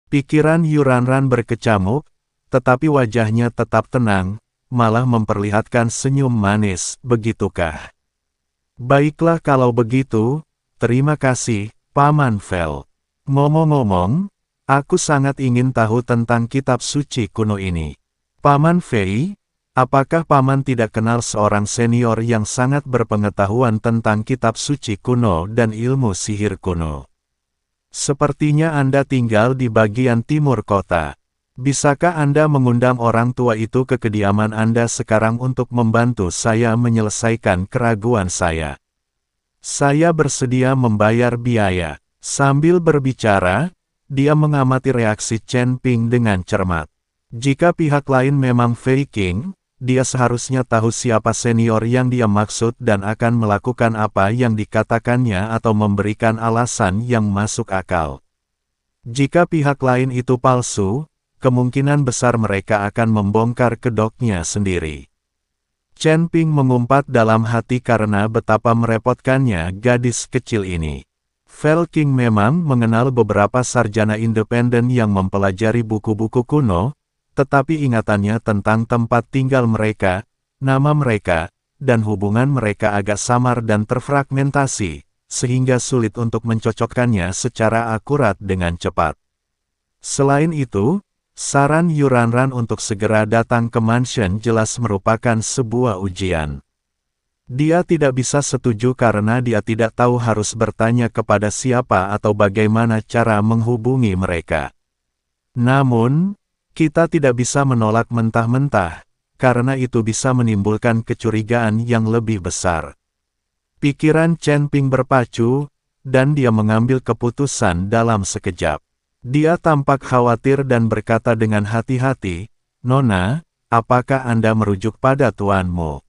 Pikiran Yuranran berkecamuk, tetapi wajahnya tetap tenang, malah memperlihatkan senyum manis, begitukah? Baiklah kalau begitu, terima kasih, Paman Fel. Ngomong-ngomong, aku sangat ingin tahu tentang kitab suci kuno ini. Paman Fei, apakah Paman tidak kenal seorang senior yang sangat berpengetahuan tentang kitab suci kuno dan ilmu sihir kuno? Sepertinya Anda tinggal di bagian timur kota. Bisakah Anda mengundang orang tua itu ke kediaman Anda sekarang untuk membantu saya menyelesaikan keraguan saya? Saya bersedia membayar biaya. Sambil berbicara, dia mengamati reaksi Chen Ping dengan cermat. Jika pihak lain memang faking, dia seharusnya tahu siapa senior yang dia maksud dan akan melakukan apa yang dikatakannya atau memberikan alasan yang masuk akal. Jika pihak lain itu palsu, kemungkinan besar mereka akan membongkar kedoknya sendiri. Chen Ping mengumpat dalam hati karena betapa merepotkannya gadis kecil ini. Fel King memang mengenal beberapa sarjana independen yang mempelajari buku-buku kuno, tetapi ingatannya tentang tempat tinggal mereka, nama mereka, dan hubungan mereka agak samar dan terfragmentasi, sehingga sulit untuk mencocokkannya secara akurat dengan cepat. Selain itu, saran Yuranran untuk segera datang ke mansion jelas merupakan sebuah ujian. Dia tidak bisa setuju karena dia tidak tahu harus bertanya kepada siapa atau bagaimana cara menghubungi mereka. Namun, kita tidak bisa menolak mentah-mentah, karena itu bisa menimbulkan kecurigaan yang lebih besar. Pikiran Chen Ping berpacu, dan dia mengambil keputusan dalam sekejap. Dia tampak khawatir dan berkata dengan hati-hati, "Nona, apakah Anda merujuk pada tuanmu?"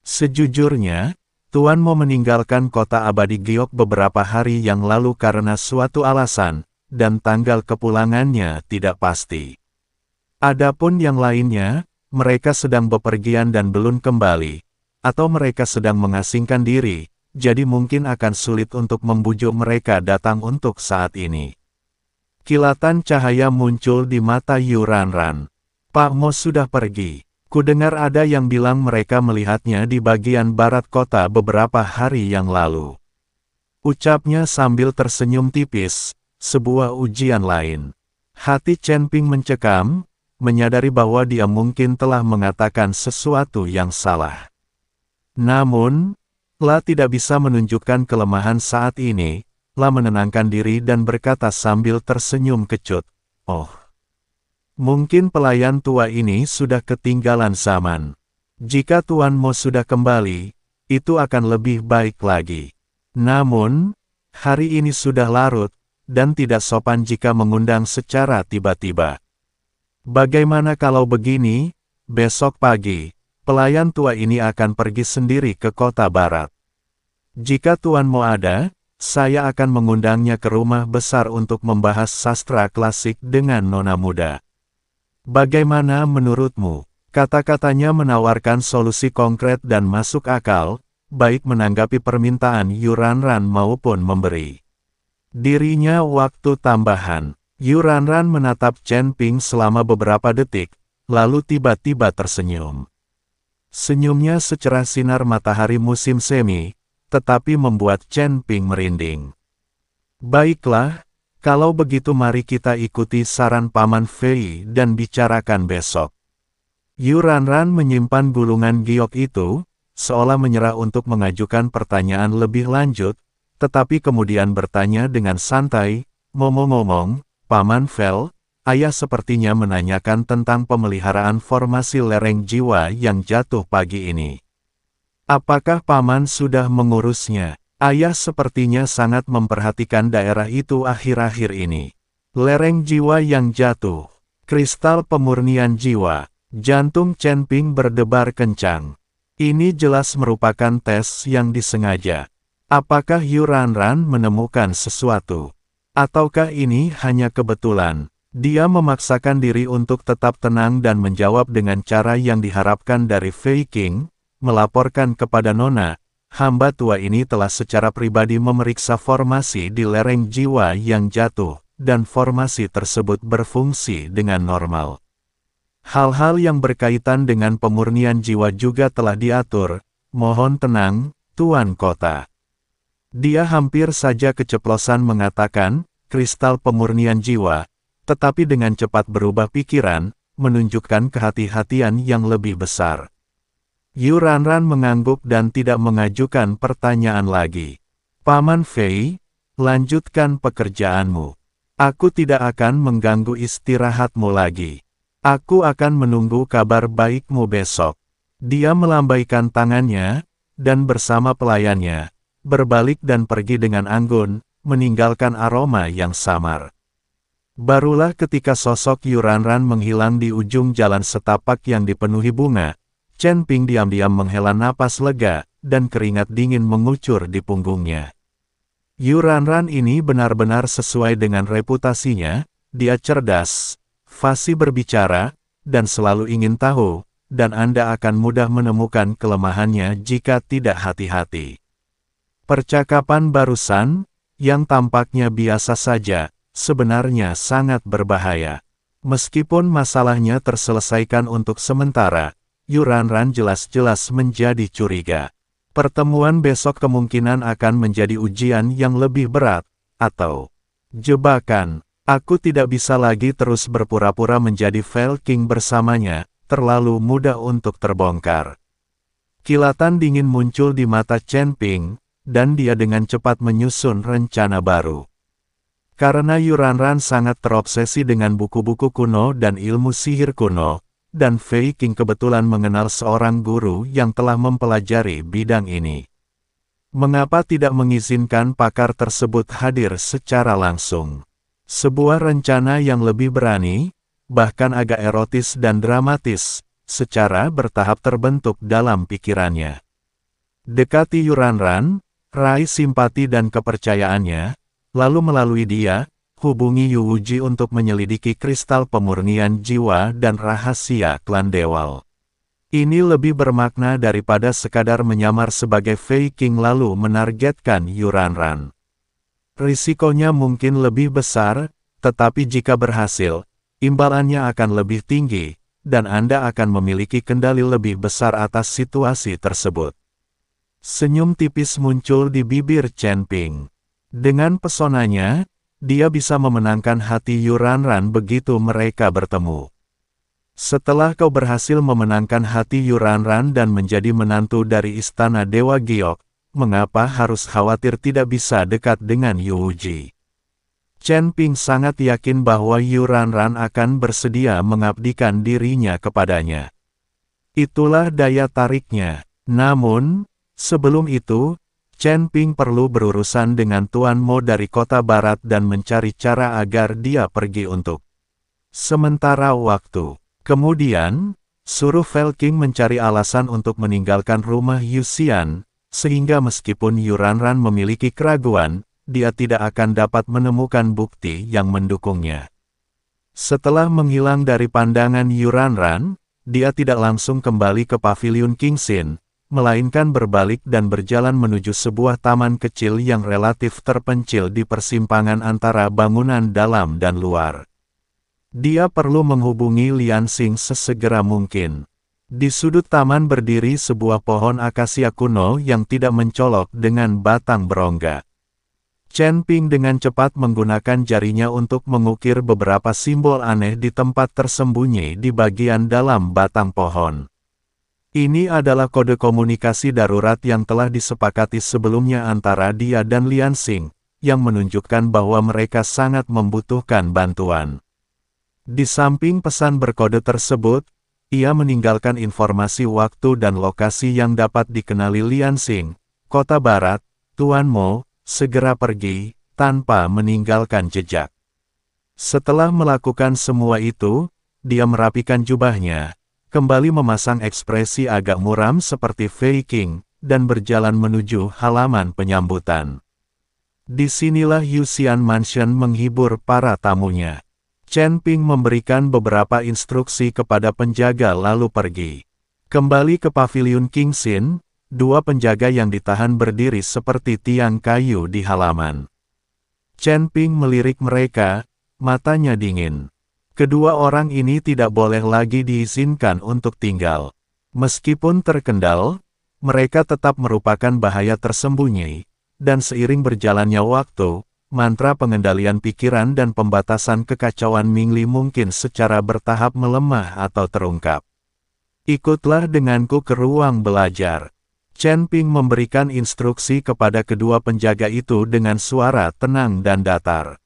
Sejujurnya, tuanmu meninggalkan kota abadi Giok beberapa hari yang lalu karena suatu alasan, dan tanggal kepulangannya tidak pasti. Adapun yang lainnya, mereka sedang bepergian dan belum kembali, atau mereka sedang mengasingkan diri, jadi mungkin akan sulit untuk membujuk mereka datang untuk saat ini. Kilatan cahaya muncul di mata Yuranran. Pak Mo sudah pergi. Kudengar ada yang bilang mereka melihatnya di bagian barat kota beberapa hari yang lalu. Ucapnya sambil tersenyum tipis, sebuah ujian lain. Hati Chen Ping mencekam, menyadari bahwa dia mungkin telah mengatakan sesuatu yang salah. Namun, La tidak bisa menunjukkan kelemahan saat ini. La menenangkan diri dan berkata sambil tersenyum kecut, "Oh, mungkin pelayan tua ini sudah ketinggalan zaman. Jika Tuan Mo sudah kembali, itu akan lebih baik lagi. Namun, hari ini sudah larut, dan tidak sopan jika mengundang secara tiba-tiba. Bagaimana kalau begini, besok pagi, pelayan tua ini akan pergi sendiri ke kota barat. Jika Tuan Mo ada, saya akan mengundangnya ke rumah besar untuk membahas sastra klasik dengan nona muda. Bagaimana menurutmu?" Kata-katanya menawarkan solusi konkret dan masuk akal, baik menanggapi permintaan Yuranran maupun memberi dirinya waktu tambahan. Yuranran menatap Chen Ping selama beberapa detik, lalu tiba-tiba tersenyum. Senyumnya secerah sinar matahari musim semi, tetapi membuat Chen Ping merinding. "Baiklah, kalau begitu mari kita ikuti saran Paman Fei dan bicarakan besok." Yuranran menyimpan gulungan giok itu, seolah menyerah untuk mengajukan pertanyaan lebih lanjut, tetapi kemudian bertanya dengan santai, "Ngomong-ngomong, Paman Fel, ayah sepertinya menanyakan tentang pemeliharaan formasi lereng jiwa yang jatuh pagi ini. Apakah Paman sudah mengurusnya? Ayah sepertinya sangat memperhatikan daerah itu akhir-akhir ini. Lereng jiwa yang jatuh, kristal pemurnian jiwa." Jantung Chen Ping berdebar kencang. Ini jelas merupakan tes yang disengaja. Apakah Yuranran menemukan sesuatu? Ataukah ini hanya kebetulan? Dia memaksakan diri untuk tetap tenang dan menjawab dengan cara yang diharapkan dari Fei King, melaporkan kepada Nona, hamba tua ini telah secara pribadi memeriksa formasi di lereng jiwa yang jatuh, dan formasi tersebut berfungsi dengan normal. Hal-hal yang berkaitan dengan pemurnian jiwa juga telah diatur. Mohon tenang, Tuan Kota. Dia hampir saja keceplosan mengatakan, kristal pemurnian jiwa, tetapi dengan cepat berubah pikiran, menunjukkan kehati-hatian yang lebih besar. Yuranran mengangguk dan tidak mengajukan pertanyaan lagi. Paman Fei, lanjutkan pekerjaanmu. Aku tidak akan mengganggu istirahatmu lagi. Aku akan menunggu kabar baikmu besok. Dia melambaikan tangannya, dan bersama pelayannya, berbalik dan pergi dengan anggun, meninggalkan aroma yang samar. Barulah ketika sosok Yuranran menghilang di ujung jalan setapak yang dipenuhi bunga, Chen Ping diam-diam menghela napas lega, dan keringat dingin mengucur di punggungnya. Yuranran ini benar-benar sesuai dengan reputasinya, dia cerdas, fasih berbicara, dan selalu ingin tahu, dan Anda akan mudah menemukan kelemahannya jika tidak hati-hati. Percakapan barusan, yang tampaknya biasa saja, sebenarnya sangat berbahaya. Meskipun masalahnya terselesaikan untuk sementara, Yuranran jelas-jelas menjadi curiga. Pertemuan besok kemungkinan akan menjadi ujian yang lebih berat, atau jebakan. Aku tidak bisa lagi terus berpura-pura menjadi Fel King bersamanya, terlalu mudah untuk terbongkar. Kilatan dingin muncul di mata Chen Ping, dan dia dengan cepat menyusun rencana baru. Karena Yuranran sangat terobsesi dengan buku-buku kuno dan ilmu sihir kuno, dan Fei King kebetulan mengenal seorang guru yang telah mempelajari bidang ini. Mengapa tidak mengizinkan pakar tersebut hadir secara langsung? Sebuah rencana yang lebih berani, bahkan agak erotis dan dramatis, secara bertahap terbentuk dalam pikirannya. Dekati Yuranran, raih simpati dan kepercayaannya, lalu melalui dia, hubungi Yu Wuji untuk menyelidiki kristal pemurnian jiwa dan rahasia klan Dewal. Ini lebih bermakna daripada sekadar menyamar sebagai Fei King lalu menargetkan Yuranran. Risikonya mungkin lebih besar, tetapi jika berhasil, imbalannya akan lebih tinggi, dan Anda akan memiliki kendali lebih besar atas situasi tersebut. Senyum tipis muncul di bibir Chen Ping. Dengan pesonanya, dia bisa memenangkan hati Yuranran begitu mereka bertemu. Setelah kau berhasil memenangkan hati Yuranran dan menjadi menantu dari istana Dewa Giok, mengapa harus khawatir tidak bisa dekat dengan Yu Wuji? Chen Ping sangat yakin bahwa Yuranran akan bersedia mengabdikan dirinya kepadanya. Itulah daya tariknya. Namun, sebelum itu, Chen Ping perlu berurusan dengan Tuan Mo dari kota barat dan mencari cara agar dia pergi untuk sementara waktu. Kemudian, suruh Fel King mencari alasan untuk meninggalkan rumah Yuxian, sehingga meskipun Yuranran memiliki keraguan, dia tidak akan dapat menemukan bukti yang mendukungnya. Setelah menghilang dari pandangan Yuranran, dia tidak langsung kembali ke paviliun Kingxin, melainkan berbalik dan berjalan menuju sebuah taman kecil yang relatif terpencil di persimpangan antara bangunan dalam dan luar. Dia perlu menghubungi Lian Xing sesegera mungkin. Di sudut taman berdiri sebuah pohon akasia kuno yang tidak mencolok dengan batang berongga. Chen Ping dengan cepat menggunakan jarinya untuk mengukir beberapa simbol aneh di tempat tersembunyi di bagian dalam batang pohon. Ini adalah kode komunikasi darurat yang telah disepakati sebelumnya antara dia dan Lian Xing, yang menunjukkan bahwa mereka sangat membutuhkan bantuan. Di samping pesan berkode tersebut, ia meninggalkan informasi waktu dan lokasi yang dapat dikenali Lian Xing, kota barat, Tuan Mo, segera pergi, tanpa meninggalkan jejak. Setelah melakukan semua itu, dia merapikan jubahnya, kembali memasang ekspresi agak muram seperti Fei King, dan berjalan menuju halaman penyambutan. Disinilah Yuxian Mansion menghibur para tamunya. Chen Ping memberikan beberapa instruksi kepada penjaga lalu pergi. Kembali ke paviliun Kingxin, dua penjaga yang ditahan berdiri seperti tiang kayu di halaman. Chen Ping melirik mereka, matanya dingin. Kedua orang ini tidak boleh lagi diizinkan untuk tinggal. Meskipun terkendal, mereka tetap merupakan bahaya tersembunyi, dan seiring berjalannya waktu, mantra pengendalian pikiran dan pembatasan kekacauan Mingli mungkin secara bertahap melemah atau terungkap. Ikutlah denganku ke ruang belajar. Chen Ping memberikan instruksi kepada kedua penjaga itu dengan suara tenang dan datar.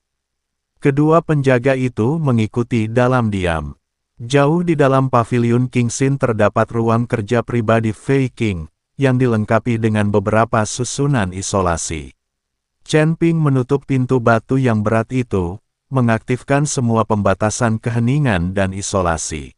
Kedua penjaga itu mengikuti dalam diam. Jauh di dalam paviliun King Xin terdapat ruang kerja pribadi Fei King, yang dilengkapi dengan beberapa susunan isolasi. Chen Ping menutup pintu batu yang berat itu, mengaktifkan semua pembatasan keheningan dan isolasi.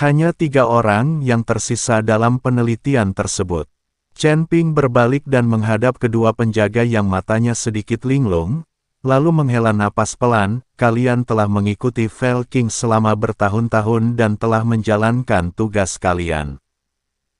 Hanya 3 orang yang tersisa dalam penelitian tersebut. Chen Ping berbalik dan menghadap kedua penjaga yang matanya sedikit linglung, lalu menghela napas pelan, kalian telah mengikuti Fei King selama bertahun-tahun dan telah menjalankan tugas kalian.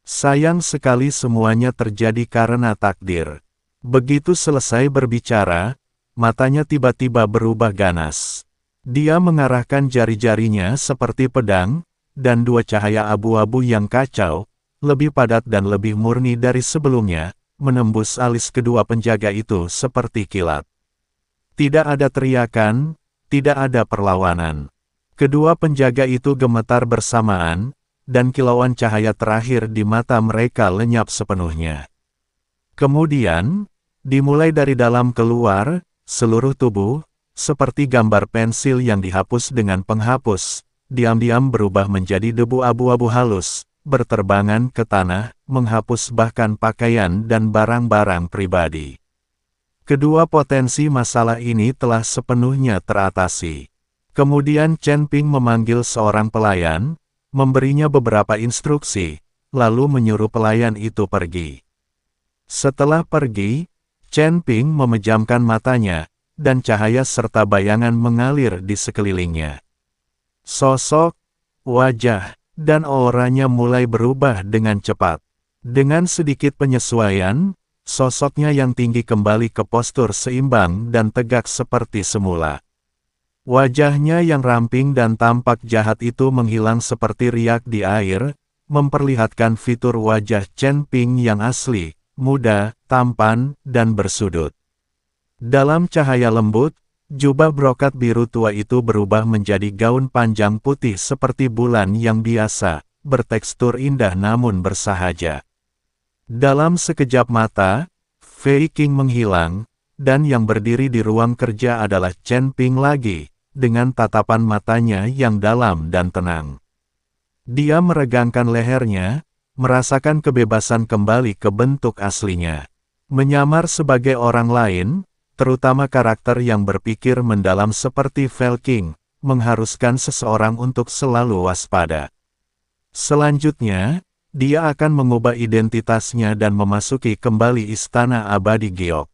Sayang sekali semuanya terjadi karena takdir. Begitu selesai berbicara, matanya tiba-tiba berubah ganas. Dia mengarahkan jari-jarinya seperti pedang, dan 2 cahaya abu-abu yang kacau, lebih padat dan lebih murni dari sebelumnya, menembus alis kedua penjaga itu seperti kilat. Tidak ada teriakan, tidak ada perlawanan. Kedua penjaga itu gemetar bersamaan, dan kilauan cahaya terakhir di mata mereka lenyap sepenuhnya. Kemudian, dimulai dari dalam keluar, seluruh tubuh, seperti gambar pensil yang dihapus dengan penghapus, diam-diam berubah menjadi debu abu-abu halus, berterbangan ke tanah, menghapus bahkan pakaian dan barang-barang pribadi. Kedua potensi masalah ini telah sepenuhnya teratasi. Kemudian Chen Ping memanggil seorang pelayan, memberinya beberapa instruksi, lalu menyuruh pelayan itu pergi. Setelah pergi, Chen Ping memejamkan matanya, dan cahaya serta bayangan mengalir di sekelilingnya. Sosok, wajah, dan auranya mulai berubah dengan cepat. Dengan sedikit penyesuaian, sosoknya yang tinggi kembali ke postur seimbang dan tegak seperti semula. Wajahnya yang ramping dan tampak jahat itu menghilang seperti riak di air, memperlihatkan fitur wajah Chen Ping yang asli, muda, tampan, dan bersudut. Dalam cahaya lembut, jubah brokat biru tua itu berubah menjadi gaun panjang putih seperti bulan yang biasa, bertekstur indah namun bersahaja. Dalam sekejap mata, Fei King menghilang, dan yang berdiri di ruang kerja adalah Chen Ping lagi, dengan tatapan matanya yang dalam dan tenang. Dia meregangkan lehernya, merasakan kebebasan kembali ke bentuk aslinya. Menyamar sebagai orang lain, terutama karakter yang berpikir mendalam seperti Fei King, mengharuskan seseorang untuk selalu waspada. Selanjutnya, dia akan mengubah identitasnya dan memasuki kembali Istana Abadi Giok.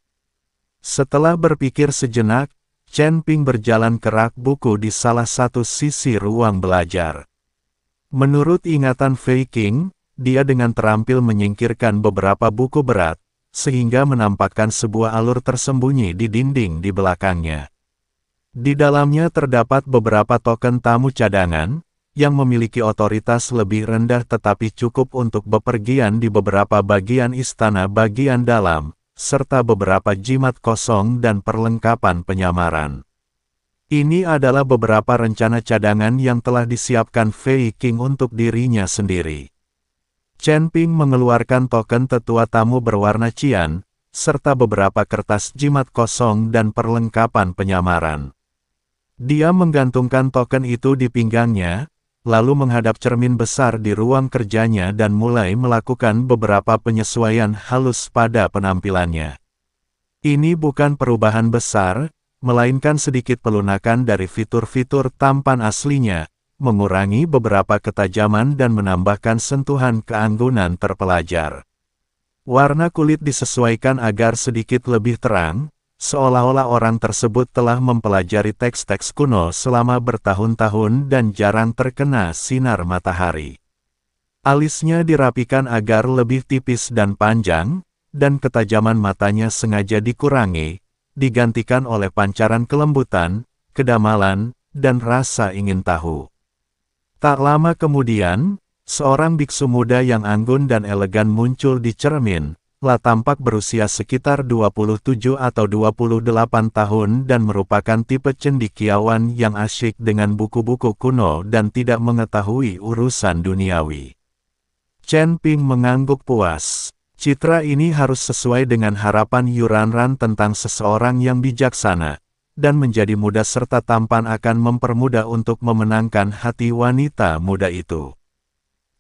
Setelah berpikir sejenak, Chen Ping berjalan ke rak buku di salah satu sisi ruang belajar. Menurut ingatan Fei King, dia dengan terampil menyingkirkan beberapa buku berat, sehingga menampakkan sebuah alur tersembunyi di dinding di belakangnya. Di dalamnya terdapat beberapa token tamu cadangan, yang memiliki otoritas lebih rendah tetapi cukup untuk bepergian di beberapa bagian istana bagian dalam, serta beberapa jimat kosong dan perlengkapan penyamaran. Ini adalah beberapa rencana cadangan yang telah disiapkan Fei King untuk dirinya sendiri. Chen Ping mengeluarkan token tetua tamu berwarna cian, serta beberapa kertas jimat kosong dan perlengkapan penyamaran. Dia menggantungkan token itu di pinggangnya, lalu menghadap cermin besar di ruang kerjanya dan mulai melakukan beberapa penyesuaian halus pada penampilannya. Ini bukan perubahan besar, melainkan sedikit pelunakan dari fitur-fitur tampan aslinya, mengurangi beberapa ketajaman dan menambahkan sentuhan keanggunan terpelajar. Warna kulit disesuaikan agar sedikit lebih terang, seolah-olah orang tersebut telah mempelajari teks-teks kuno selama bertahun-tahun dan jarang terkena sinar matahari. Alisnya dirapikan agar lebih tipis dan panjang, dan ketajaman matanya sengaja dikurangi, digantikan oleh pancaran kelembutan, kedamalan, dan rasa ingin tahu. Tak lama kemudian, seorang biksu muda yang anggun dan elegan muncul di cermin. La tampak berusia sekitar 27 atau 28 tahun dan merupakan tipe cendekiawan yang asyik dengan buku-buku kuno dan tidak mengetahui urusan duniawi. Chen Ping mengangguk puas. Citra ini harus sesuai dengan harapan Yuranran tentang seseorang yang bijaksana, dan menjadi muda serta tampan akan mempermudah untuk memenangkan hati wanita muda itu.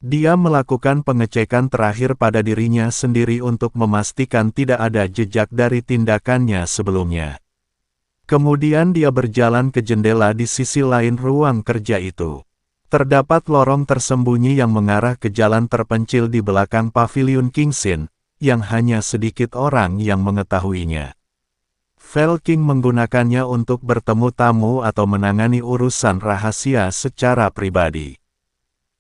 Dia melakukan pengecekan terakhir pada dirinya sendiri untuk memastikan tidak ada jejak dari tindakannya sebelumnya. Kemudian dia berjalan ke jendela di sisi lain ruang kerja itu. Terdapat lorong tersembunyi yang mengarah ke jalan terpencil di belakang paviliun Kingsin, yang hanya sedikit orang yang mengetahuinya. Vel King menggunakannya untuk bertemu tamu atau menangani urusan rahasia secara pribadi.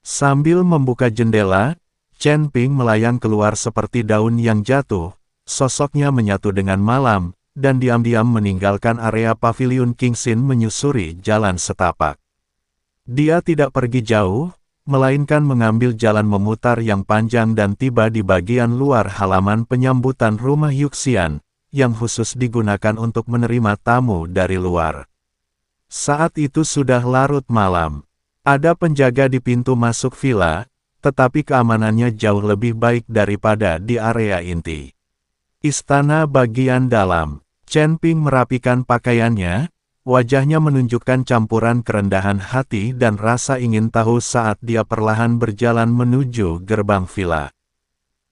Sambil membuka jendela, Chen Ping melayang keluar seperti daun yang jatuh, sosoknya menyatu dengan malam, dan diam-diam meninggalkan area paviliun Kingsin menyusuri jalan setapak. Dia tidak pergi jauh, melainkan mengambil jalan memutar yang panjang dan tiba di bagian luar halaman penyambutan rumah Yuxian, yang khusus digunakan untuk menerima tamu dari luar. Saat itu sudah larut malam. Ada penjaga di pintu masuk villa, tetapi keamanannya jauh lebih baik daripada di area inti. Istana bagian dalam. Chen Ping merapikan pakaiannya, wajahnya menunjukkan campuran kerendahan hati dan rasa ingin tahu saat dia perlahan berjalan menuju gerbang villa.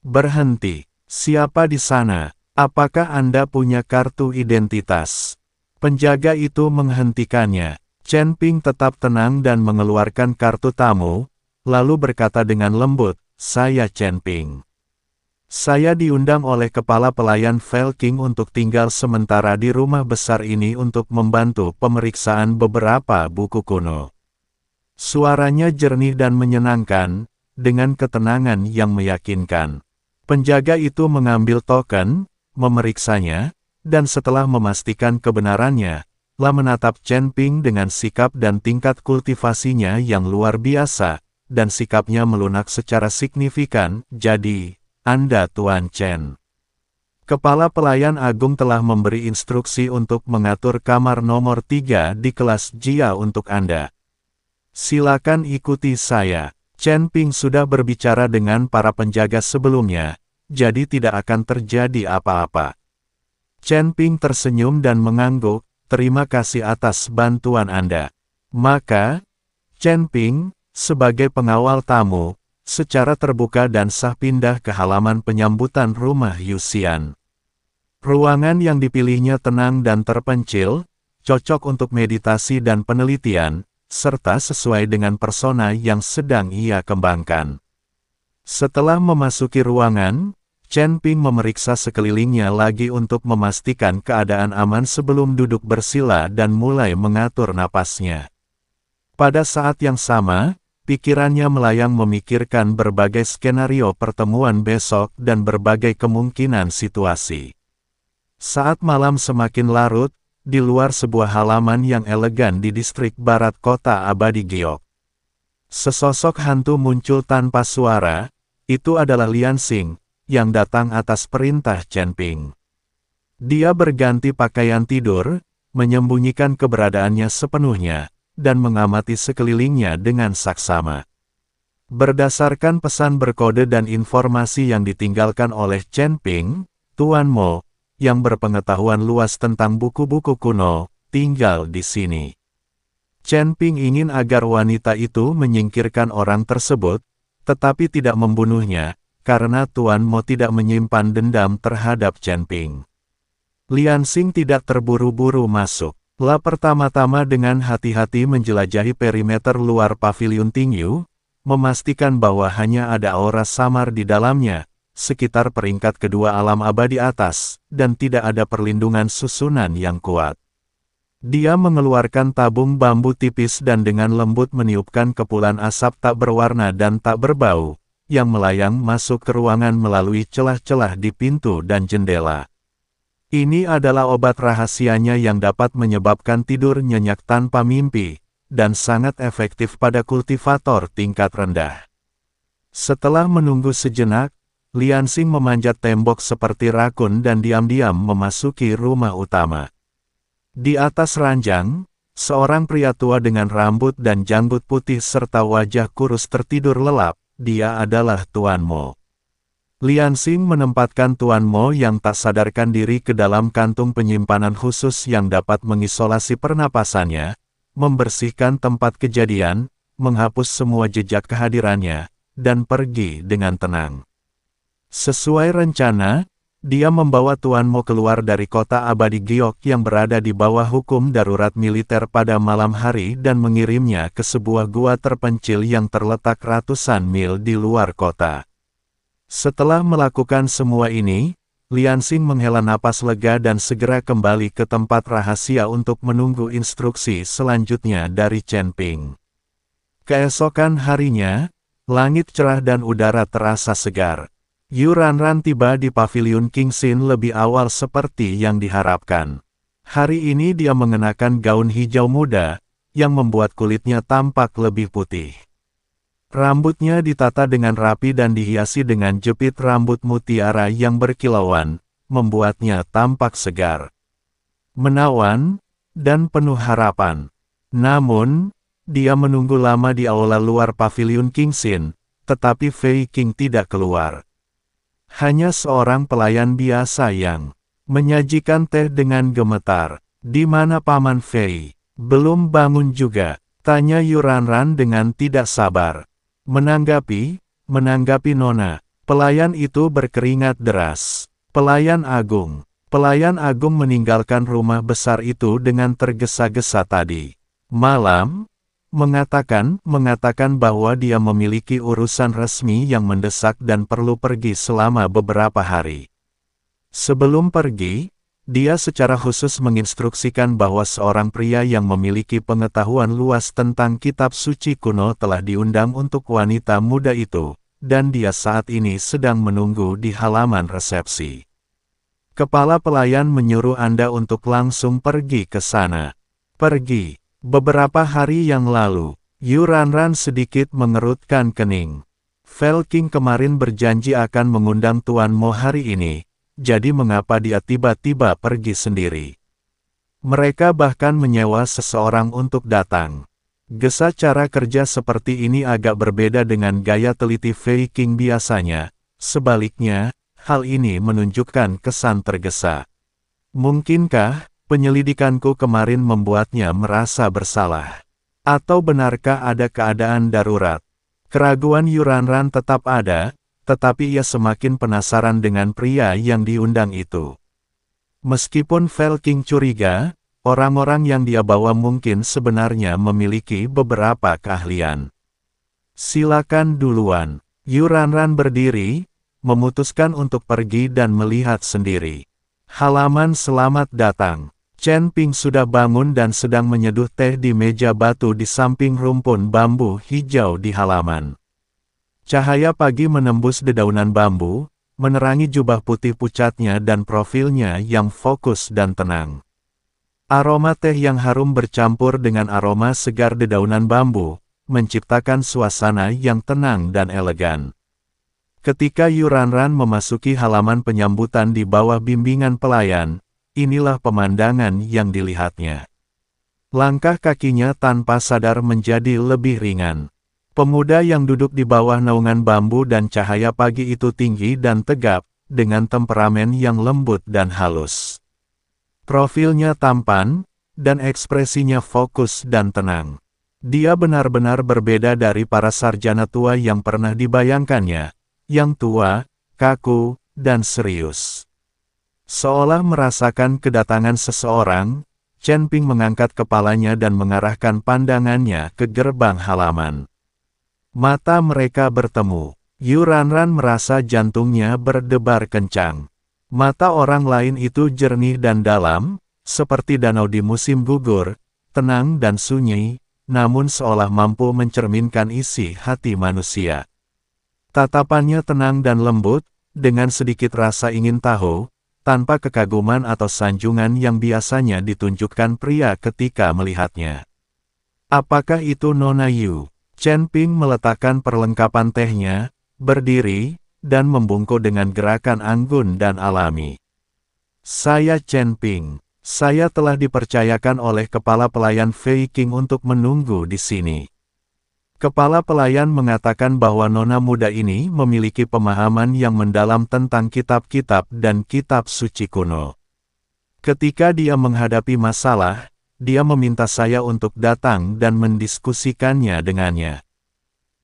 Berhenti. Siapa di sana? Apakah Anda punya kartu identitas? Penjaga itu menghentikannya. Chen Ping tetap tenang dan mengeluarkan kartu tamu, lalu berkata dengan lembut, "Saya Chen Ping. Saya diundang oleh kepala pelayan Vel King untuk tinggal sementara di rumah besar ini untuk membantu pemeriksaan beberapa buku kuno." Suaranya jernih dan menyenangkan, dengan ketenangan yang meyakinkan. Penjaga itu mengambil token, memeriksanya, dan setelah memastikan kebenarannya, La menatap Chen Ping dengan sikap dan tingkat kultivasinya yang luar biasa, dan sikapnya melunak secara signifikan, "Jadi, Anda Tuan Chen." Kepala pelayan agung telah memberi instruksi untuk mengatur kamar nomor 3 di kelas Jia untuk Anda. Silakan ikuti saya. Chen Ping sudah berbicara dengan para penjaga sebelumnya, jadi tidak akan terjadi apa-apa. Chen Ping tersenyum dan mengangguk, "Terima kasih atas bantuan Anda." Maka, Chen Ping, sebagai pengawal tamu, secara terbuka dan sah pindah ke halaman penyambutan rumah Yuxian. Ruangan yang dipilihnya tenang dan terpencil, cocok untuk meditasi dan penelitian, serta sesuai dengan persona yang sedang ia kembangkan. Setelah memasuki ruangan, Chen Ping memeriksa sekelilingnya lagi untuk memastikan keadaan aman sebelum duduk bersila dan mulai mengatur napasnya. Pada saat yang sama, pikirannya melayang memikirkan berbagai skenario pertemuan besok dan berbagai kemungkinan situasi. Saat malam semakin larut, di luar sebuah halaman yang elegan di distrik barat kota abadi Giok, sesosok hantu muncul tanpa suara. Itu adalah Lian Xing, yang datang atas perintah Chen Ping. Dia berganti pakaian tidur, menyembunyikan keberadaannya sepenuhnya, dan mengamati sekelilingnya dengan saksama. Berdasarkan pesan berkode dan informasi yang ditinggalkan oleh Chen Ping, Tuan Mo, yang berpengetahuan luas tentang buku-buku kuno, tinggal di sini. Chen Ping ingin agar wanita itu menyingkirkan orang tersebut, tetapi tidak membunuhnya, karena Tuan Mo tidak menyimpan dendam terhadap Chen Ping. Lian Xing tidak terburu-buru masuk. La pertama-tama dengan hati-hati menjelajahi perimeter luar paviliun Tingyu, memastikan bahwa hanya ada aura samar di dalamnya, sekitar peringkat kedua alam abadi atas, dan tidak ada perlindungan susunan yang kuat. Dia mengeluarkan tabung bambu tipis dan dengan lembut meniupkan kepulan asap tak berwarna dan tak berbau, yang melayang masuk ke ruangan melalui celah-celah di pintu dan jendela. Ini adalah obat rahasianya yang dapat menyebabkan tidur nyenyak tanpa mimpi, dan sangat efektif pada kultivator tingkat rendah. Setelah menunggu sejenak, Liansing memanjat tembok seperti rakun dan diam-diam memasuki rumah utama. Di atas ranjang, seorang pria tua dengan rambut dan janggut putih serta wajah kurus tertidur lelap. Dia adalah Tuan Mo. Liansing menempatkan Tuan Mo yang tak sadarkan diri ke dalam kantung penyimpanan khusus yang dapat mengisolasi pernapasannya, membersihkan tempat kejadian, menghapus semua jejak kehadirannya, dan pergi dengan tenang. Sesuai rencana, dia membawa Tuan Mo keluar dari kota abadi Giok yang berada di bawah hukum darurat militer pada malam hari dan mengirimnya ke sebuah gua terpencil yang terletak ratusan mil di luar kota. Setelah melakukan semua ini, Liansing menghela napas lega dan segera kembali ke tempat rahasia untuk menunggu instruksi selanjutnya dari Chen Ping. Keesokan harinya, langit cerah dan udara terasa segar. Yu Ranran tiba di paviliun King Xin lebih awal seperti yang diharapkan. Hari ini dia mengenakan gaun hijau muda, yang membuat kulitnya tampak lebih putih. Rambutnya ditata dengan rapi dan dihiasi dengan jepit rambut mutiara yang berkilauan, membuatnya tampak segar, menawan, dan penuh harapan. Namun, dia menunggu lama di aula luar paviliun King Xin, tetapi Fei Qing tidak keluar. Hanya seorang pelayan biasa yang menyajikan teh dengan gemetar. Di mana Paman Fei? Belum bangun juga, tanya Yu Ranran dengan tidak sabar. Menanggapi Nona, pelayan itu berkeringat deras. Pelayan Agung meninggalkan rumah besar itu dengan tergesa-gesa tadi malam, mengatakan bahwa dia memiliki urusan resmi yang mendesak dan perlu pergi selama beberapa hari. Sebelum pergi, dia secara khusus menginstruksikan bahwa seorang pria yang memiliki pengetahuan luas tentang kitab suci kuno telah diundang untuk wanita muda itu, dan dia saat ini sedang menunggu di halaman resepsi. Kepala pelayan menyuruh Anda untuk langsung pergi ke sana. Pergi. Beberapa hari yang lalu, Yu Ranran sedikit mengerutkan kening. Fei Qing kemarin berjanji akan mengundang Tuan Mo hari ini, jadi mengapa dia tiba-tiba pergi sendiri? Mereka bahkan menyewa seseorang untuk datang. Gesa cara kerja seperti ini agak berbeda dengan gaya teliti Fei Qing biasanya, sebaliknya, hal ini menunjukkan kesan tergesa. Mungkinkah penyelidikanku kemarin membuatnya merasa bersalah? Atau benarkah ada keadaan darurat? Keraguan Yu Ranran tetap ada, tetapi ia semakin penasaran dengan pria yang diundang itu. Meskipun Fei Qing curiga, orang-orang yang dia bawa mungkin sebenarnya memiliki beberapa keahlian. Silakan duluan. Yu Ranran berdiri, memutuskan untuk pergi dan melihat sendiri. Halaman selamat datang. Chen Ping sudah bangun dan sedang menyeduh teh di meja batu di samping rumpun bambu hijau di halaman. Cahaya pagi menembus dedaunan bambu, menerangi jubah putih pucatnya dan profilnya yang fokus dan tenang. Aroma teh yang harum bercampur dengan aroma segar dedaunan bambu, menciptakan suasana yang tenang dan elegan. Ketika Yu Ranran memasuki halaman penyambutan di bawah bimbingan pelayan, inilah pemandangan yang dilihatnya. Langkah kakinya tanpa sadar menjadi lebih ringan. Pemuda yang duduk di bawah naungan bambu dan cahaya pagi itu tinggi dan tegap, dengan temperamen yang lembut dan halus. Profilnya tampan, dan ekspresinya fokus dan tenang. Dia benar-benar berbeda dari para sarjana tua yang pernah dibayangkannya, yang tua, kaku, dan serius. Seolah merasakan kedatangan seseorang, Chen Ping mengangkat kepalanya dan mengarahkan pandangannya ke gerbang halaman. Mata mereka bertemu. Yu Ranran merasa jantungnya berdebar kencang. Mata orang lain itu jernih dan dalam, seperti danau di musim gugur, tenang dan sunyi, namun seolah mampu mencerminkan isi hati manusia. Tatapannya tenang dan lembut, dengan sedikit rasa ingin tahu, tanpa kekaguman atau sanjungan yang biasanya ditunjukkan pria ketika melihatnya. Apakah itu Nona Yu? Chen Ping meletakkan perlengkapan tehnya, berdiri, dan membungkuk dengan gerakan anggun dan alami. Saya Chen Ping. Saya telah dipercayakan oleh kepala pelayan Fei Qing untuk menunggu di sini. Kepala pelayan mengatakan bahwa nona muda ini memiliki pemahaman yang mendalam tentang kitab-kitab dan kitab suci kuno. Ketika dia menghadapi masalah, dia meminta saya untuk datang dan mendiskusikannya dengannya.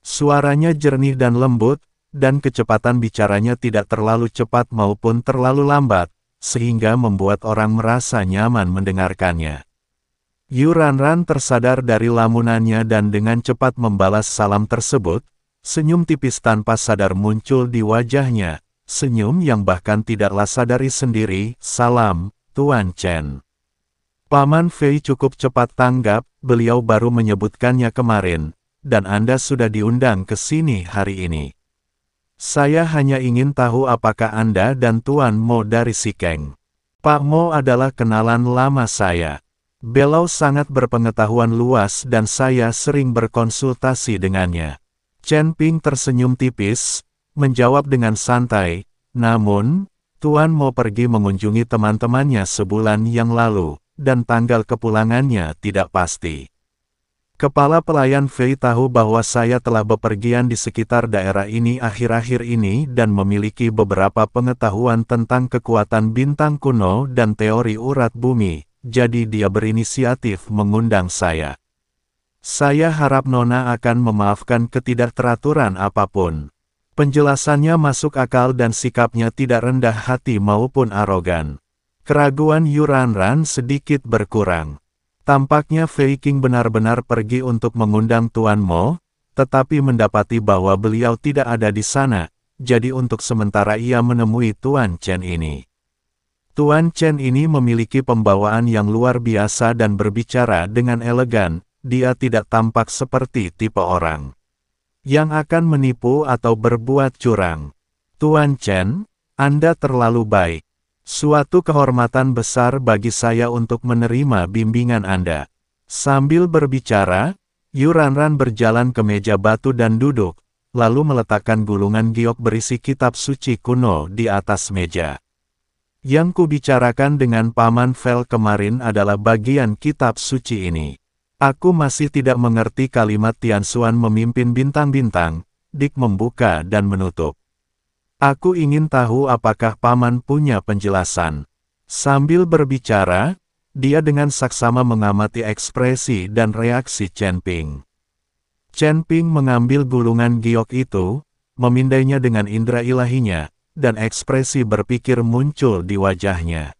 Suaranya jernih dan lembut, dan kecepatan bicaranya tidak terlalu cepat maupun terlalu lambat, sehingga membuat orang merasa nyaman mendengarkannya. Yu Ranran tersadar dari lamunannya dan dengan cepat membalas salam tersebut, senyum tipis tanpa sadar muncul di wajahnya, senyum yang bahkan tidaklah sadari sendiri. Salam, Tuan Chen. Paman Fei cukup cepat tanggap, beliau baru menyebutkannya kemarin, dan Anda sudah diundang ke sini hari ini. Saya hanya ingin tahu apakah Anda dan Tuan Mo dari Sikeng. Pak Mo adalah kenalan lama saya. Beliau sangat berpengetahuan luas dan saya sering berkonsultasi dengannya. Chen Ping tersenyum tipis, menjawab dengan santai, namun, Tuan Mo pergi mengunjungi teman-temannya sebulan yang lalu, dan tanggal kepulangannya tidak pasti. Kepala pelayan Fei tahu bahwa saya telah bepergian di sekitar daerah ini akhir-akhir ini dan memiliki beberapa pengetahuan tentang kekuatan bintang kuno dan teori urat bumi. Jadi dia berinisiatif mengundang saya. Saya harap Nona akan memaafkan ketidakteraturan apapun. Penjelasannya masuk akal dan sikapnya tidak rendah hati maupun arogan. Keraguan Yu Ranran sedikit berkurang. Tampaknya Fei Qing benar-benar pergi untuk mengundang Tuan Mo, tetapi mendapati bahwa beliau tidak ada di sana, jadi untuk sementara ia menemui Tuan Chen ini. Tuan Chen ini memiliki pembawaan yang luar biasa dan berbicara dengan elegan, dia tidak tampak seperti tipe orang yang akan menipu atau berbuat curang. Tuan Chen, Anda terlalu baik. Suatu kehormatan besar bagi saya untuk menerima bimbingan Anda. Sambil berbicara, Yu Ranran berjalan ke meja batu dan duduk, lalu meletakkan gulungan giok berisi kitab suci kuno di atas meja. Yang kubicarakan dengan Paman Fel kemarin adalah bagian kitab suci ini. Aku masih tidak mengerti kalimat Tianxuan memimpin bintang-bintang, Dik membuka dan menutup. Aku ingin tahu apakah Paman punya penjelasan. Sambil berbicara, dia dengan saksama mengamati ekspresi dan reaksi Chen Ping. Chen Ping mengambil gulungan giok itu, memindainya dengan indera ilahinya, dan ekspresi berpikir muncul di wajahnya.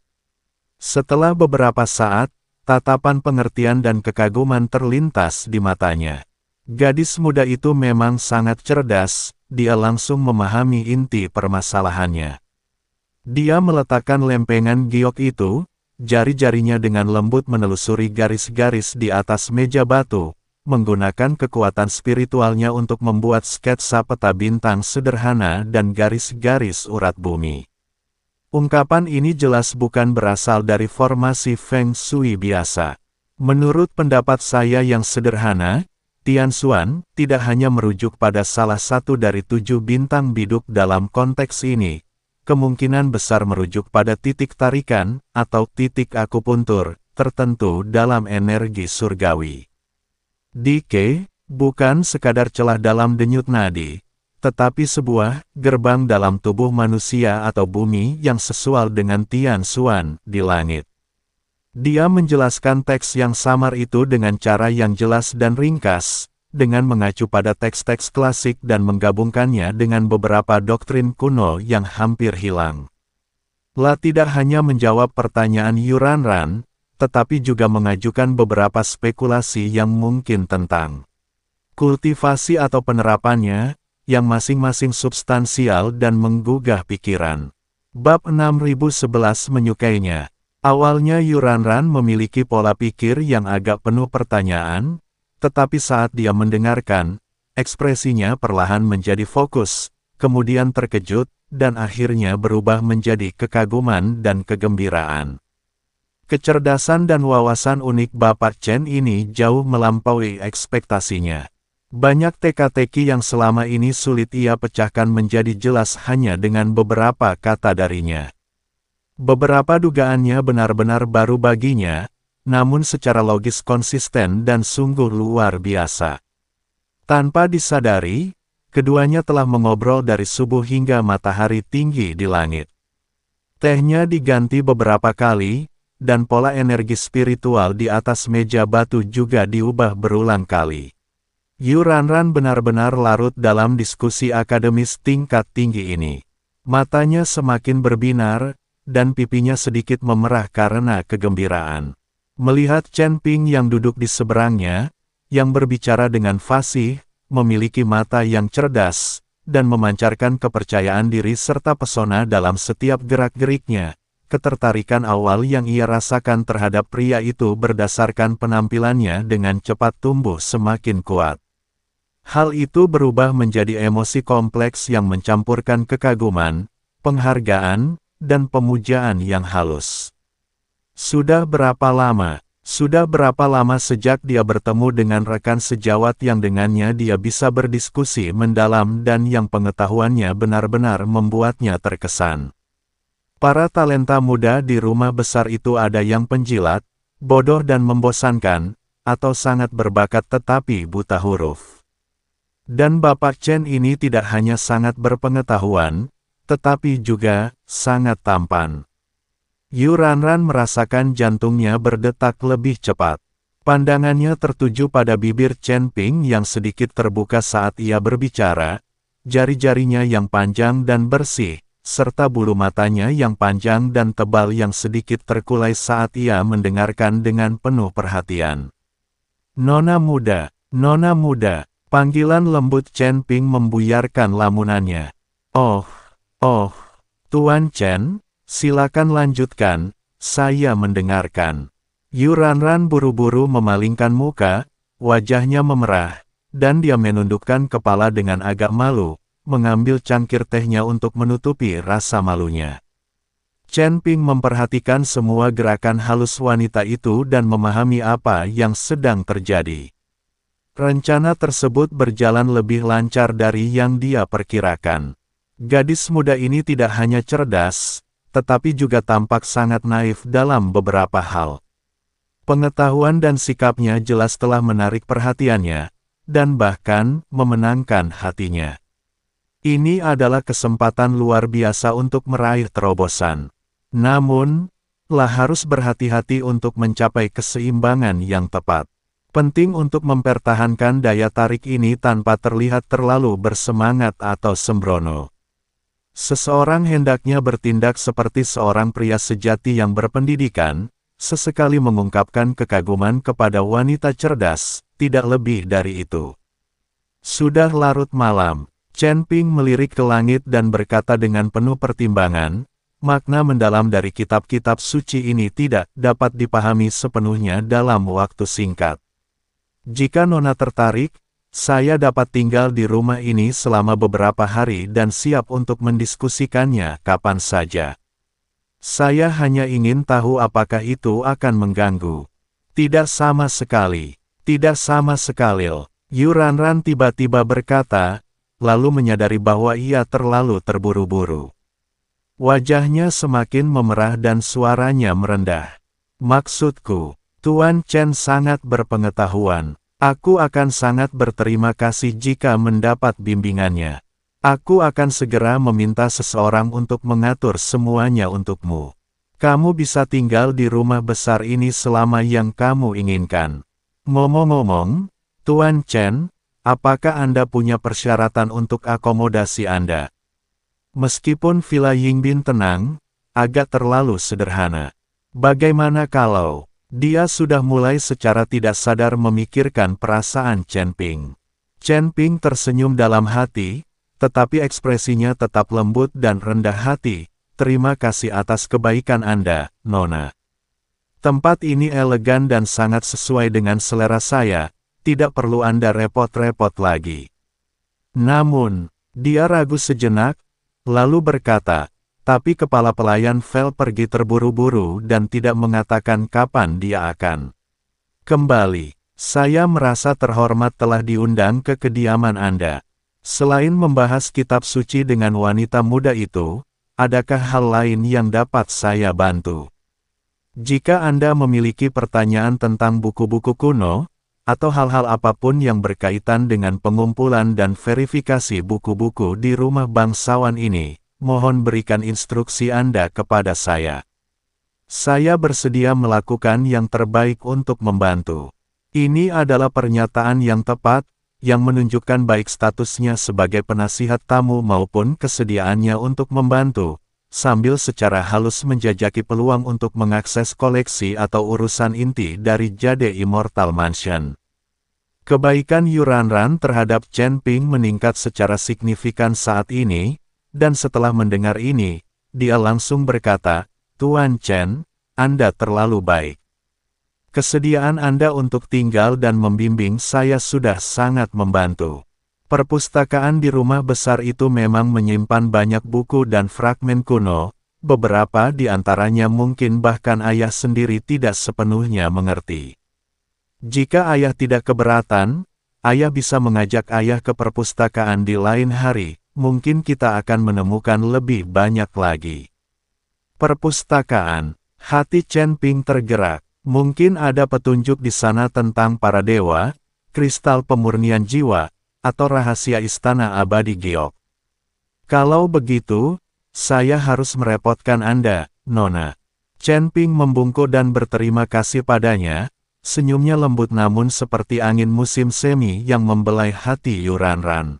Setelah beberapa saat, tatapan pengertian dan kekaguman terlintas di matanya. Gadis muda itu memang sangat cerdas, dia langsung memahami inti permasalahannya. Dia meletakkan lempengan giok itu, jari-jarinya dengan lembut menelusuri garis-garis di atas meja batu, menggunakan kekuatan spiritualnya untuk membuat sketsa peta bintang sederhana dan garis-garis urat bumi. Ungkapan ini jelas bukan berasal dari formasi Feng Shui biasa. Menurut pendapat saya yang sederhana, Tianxuan tidak hanya merujuk pada salah satu dari 7 bintang biduk dalam konteks ini, kemungkinan besar merujuk pada titik tarikan atau titik akupuntur tertentu dalam energi surgawi. Dike, bukan sekadar celah dalam denyut nadi, tetapi sebuah gerbang dalam tubuh manusia atau bumi yang sesuai dengan Tianxuan di langit. Dia menjelaskan teks yang samar itu dengan cara yang jelas dan ringkas, dengan mengacu pada teks-teks klasik dan menggabungkannya dengan beberapa doktrin kuno yang hampir hilang. La tidak hanya menjawab pertanyaan Yu Ranran, tetapi juga mengajukan beberapa spekulasi yang mungkin tentang kultivasi atau penerapannya, yang masing-masing substansial dan menggugah pikiran. Bab 6011 menyukainya. Awalnya Yu Ranran memiliki pola pikir yang agak penuh pertanyaan, tetapi saat dia mendengarkan, ekspresinya perlahan menjadi fokus, kemudian terkejut, dan akhirnya berubah menjadi kekaguman dan kegembiraan. Kecerdasan dan wawasan unik Bapak Chen ini jauh melampaui ekspektasinya. Banyak teka-teki yang selama ini sulit ia pecahkan menjadi jelas hanya dengan beberapa kata darinya. Beberapa dugaannya benar-benar baru baginya, namun secara logis konsisten dan sungguh luar biasa. Tanpa disadari, keduanya telah mengobrol dari subuh hingga matahari tinggi di langit. Tehnya diganti beberapa kali, dan pola energi spiritual di atas meja batu juga diubah berulang kali. Yu Ranran benar-benar larut dalam diskusi akademis tingkat tinggi ini. Matanya semakin berbinar, dan pipinya sedikit memerah karena kegembiraan. Melihat Chen Ping yang duduk di seberangnya, yang berbicara dengan fasih, memiliki mata yang cerdas, dan memancarkan kepercayaan diri serta pesona dalam setiap gerak-geriknya. Ketertarikan awal yang ia rasakan terhadap pria itu berdasarkan penampilannya dengan cepat tumbuh semakin kuat. Hal itu berubah menjadi emosi kompleks yang mencampurkan kekaguman, penghargaan, dan pemujaan yang halus. Sudah berapa lama sejak dia bertemu dengan rekan sejawat yang dengannya dia bisa berdiskusi mendalam dan yang pengetahuannya benar-benar membuatnya terkesan. Para talenta muda di rumah besar itu ada yang penjilat, bodoh dan membosankan, atau sangat berbakat tetapi buta huruf. Dan Bapak Chen ini tidak hanya sangat berpengetahuan, tetapi juga sangat tampan. Yu Ranran merasakan jantungnya berdetak lebih cepat. Pandangannya tertuju pada bibir Chen Ping yang sedikit terbuka saat ia berbicara, jari-jarinya yang panjang dan bersih, serta bulu matanya yang panjang dan tebal yang sedikit terkulai saat ia mendengarkan dengan penuh perhatian. Nona muda, panggilan lembut Chen Ping membuyarkan lamunannya. Oh, Tuan Chen, silakan lanjutkan, saya mendengarkan. Yu Ranran buru-buru memalingkan muka, wajahnya memerah, dan dia menundukkan kepala dengan agak malu, mengambil cangkir tehnya untuk menutupi rasa malunya. Chen Ping memperhatikan semua gerakan halus wanita itu dan memahami apa yang sedang terjadi. Rencana tersebut berjalan lebih lancar dari yang dia perkirakan. Gadis muda ini tidak hanya cerdas, tetapi juga tampak sangat naif dalam beberapa hal. Pengetahuan dan sikapnya jelas telah menarik perhatiannya, dan bahkan memenangkan hatinya. Ini adalah kesempatan luar biasa untuk meraih terobosan. Namun, harus berhati-hati untuk mencapai keseimbangan yang tepat. Penting untuk mempertahankan daya tarik ini tanpa terlihat terlalu bersemangat atau sembrono. Seseorang hendaknya bertindak seperti seorang pria sejati yang berpendidikan, sesekali mengungkapkan kekaguman kepada wanita cerdas, tidak lebih dari itu. Sudah larut malam. Chen Ping melirik ke langit dan berkata dengan penuh pertimbangan, makna mendalam dari kitab-kitab suci ini tidak dapat dipahami sepenuhnya dalam waktu singkat. Jika Nona tertarik, saya dapat tinggal di rumah ini selama beberapa hari dan siap untuk mendiskusikannya kapan saja. Saya hanya ingin tahu apakah itu akan mengganggu. Tidak sama sekali. Yu Ranran tiba-tiba berkata, lalu menyadari bahwa ia terlalu terburu-buru. Wajahnya semakin memerah dan suaranya merendah. Maksudku, Tuan Chen sangat berpengetahuan. Aku akan sangat berterima kasih jika mendapat bimbingannya. Aku akan segera meminta seseorang untuk mengatur semuanya untukmu. Kamu bisa tinggal di rumah besar ini selama yang kamu inginkan. Ngomong-ngomong, Tuan Chen, apakah Anda punya persyaratan untuk akomodasi Anda? Meskipun Villa Yingbin tenang, agak terlalu sederhana. Bagaimana kalau dia sudah mulai secara tidak sadar memikirkan perasaan Chen Ping? Chen Ping tersenyum dalam hati, tetapi ekspresinya tetap lembut dan rendah hati. Terima kasih atas kebaikan Anda, Nona. Tempat ini elegan dan sangat sesuai dengan selera saya. Tidak perlu Anda repot-repot lagi. Namun, dia ragu sejenak, Lalu berkata, tapi kepala pelayan Vel pergi terburu-buru dan tidak mengatakan kapan dia akan kembali. Saya merasa terhormat telah diundang ke kediaman Anda. Selain membahas kitab suci dengan wanita muda itu, adakah hal lain yang dapat saya bantu? Jika Anda memiliki pertanyaan tentang buku-buku kuno, atau hal-hal apapun yang berkaitan dengan pengumpulan dan verifikasi buku-buku di rumah bangsawan ini, mohon berikan instruksi Anda kepada saya. Saya bersedia melakukan yang terbaik untuk membantu. Ini adalah pernyataan yang tepat, yang menunjukkan baik statusnya sebagai penasihat tamu maupun kesediaannya untuk membantu, sambil secara halus menjajaki peluang untuk mengakses koleksi atau urusan inti dari Jade Immortal Mansion. Kebaikan Yuranran terhadap Chen Ping meningkat secara signifikan saat ini, dan setelah mendengar ini, dia langsung berkata, Tuan Chen, Anda terlalu baik. Kesediaan Anda untuk tinggal dan membimbing saya sudah sangat membantu. Perpustakaan di rumah besar itu memang menyimpan banyak buku dan fragmen kuno, beberapa di antaranya mungkin bahkan ayah sendiri tidak sepenuhnya mengerti. Jika ayah tidak keberatan, ayah bisa mengajak ayah ke perpustakaan di lain hari, mungkin kita akan menemukan lebih banyak lagi. Perpustakaan, hati Chen Ping tergerak, mungkin ada petunjuk di sana tentang para dewa, kristal pemurnian jiwa, atau rahasia istana abadi Giok. Kalau begitu, saya harus merepotkan Anda, Nona. Chen Ping membungkuk dan berterima kasih padanya, senyumnya lembut namun seperti angin musim semi yang membelai hati Yuranran.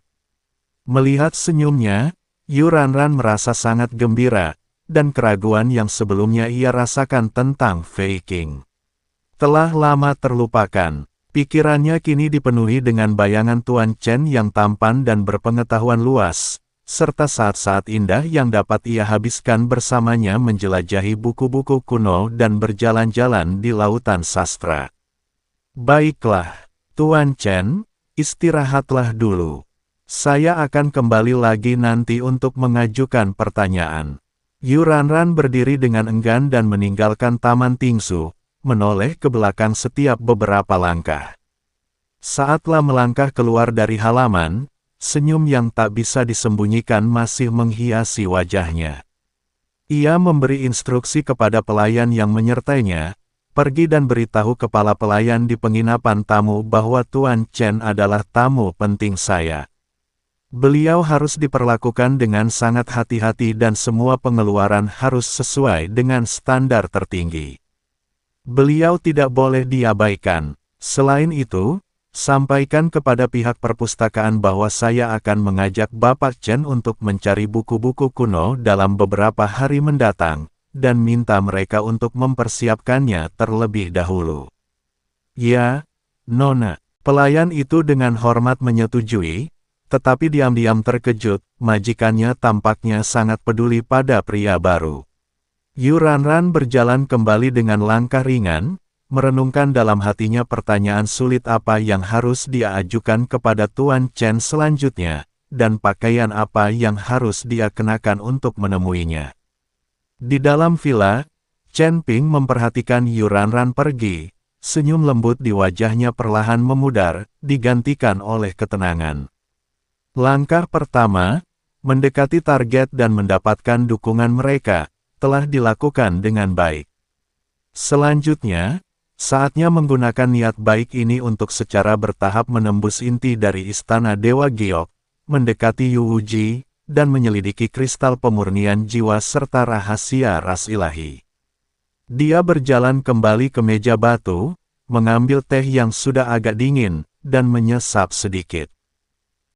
Melihat senyumnya, Yuranran merasa sangat gembira, dan keraguan yang sebelumnya ia rasakan tentang Fei Qing telah lama terlupakan. Pikirannya kini dipenuhi dengan bayangan Tuan Chen yang tampan dan berpengetahuan luas, serta saat-saat indah yang dapat ia habiskan bersamanya menjelajahi buku-buku kuno dan berjalan-jalan di lautan sastra. Baiklah, Tuan Chen, istirahatlah dulu. Saya akan kembali lagi nanti untuk mengajukan pertanyaan. Yuranran berdiri dengan enggan dan meninggalkan Taman Tingsu, menoleh ke belakang setiap beberapa langkah. Saatlah melangkah keluar dari halaman, senyum yang tak bisa disembunyikan masih menghiasi wajahnya. Ia memberi instruksi kepada pelayan yang menyertainya, pergi dan beritahu kepala pelayan di penginapan tamu bahwa Tuan Chen adalah tamu penting saya. Beliau harus diperlakukan dengan sangat hati-hati dan semua pengeluaran harus sesuai dengan standar tertinggi. Beliau tidak boleh diabaikan. Selain itu, sampaikan kepada pihak perpustakaan bahwa saya akan mengajak Bapak Chen untuk mencari buku-buku kuno dalam beberapa hari mendatang, dan minta mereka untuk mempersiapkannya terlebih dahulu. Ya, Nona. Pelayan itu dengan hormat menyetujui, tetapi diam-diam terkejut, majikannya tampaknya sangat peduli pada pria baru. Yuranran berjalan kembali dengan langkah ringan, merenungkan dalam hatinya pertanyaan sulit apa yang harus dia ajukan kepada Tuan Chen selanjutnya, dan pakaian apa yang harus dia kenakan untuk menemuinya. Di dalam villa, Chen Ping memperhatikan Yuranran pergi, senyum lembut di wajahnya perlahan memudar, digantikan oleh ketenangan. Langkah pertama, mendekati target dan mendapatkan dukungan mereka, telah dilakukan dengan baik. Selanjutnya, saatnya menggunakan niat baik ini untuk secara bertahap menembus inti dari Istana Dewa Giok, mendekati Yu Wuji, dan menyelidiki kristal pemurnian jiwa serta rahasia ras ilahi. Dia berjalan kembali ke meja batu, mengambil teh yang sudah agak dingin, dan menyesap sedikit.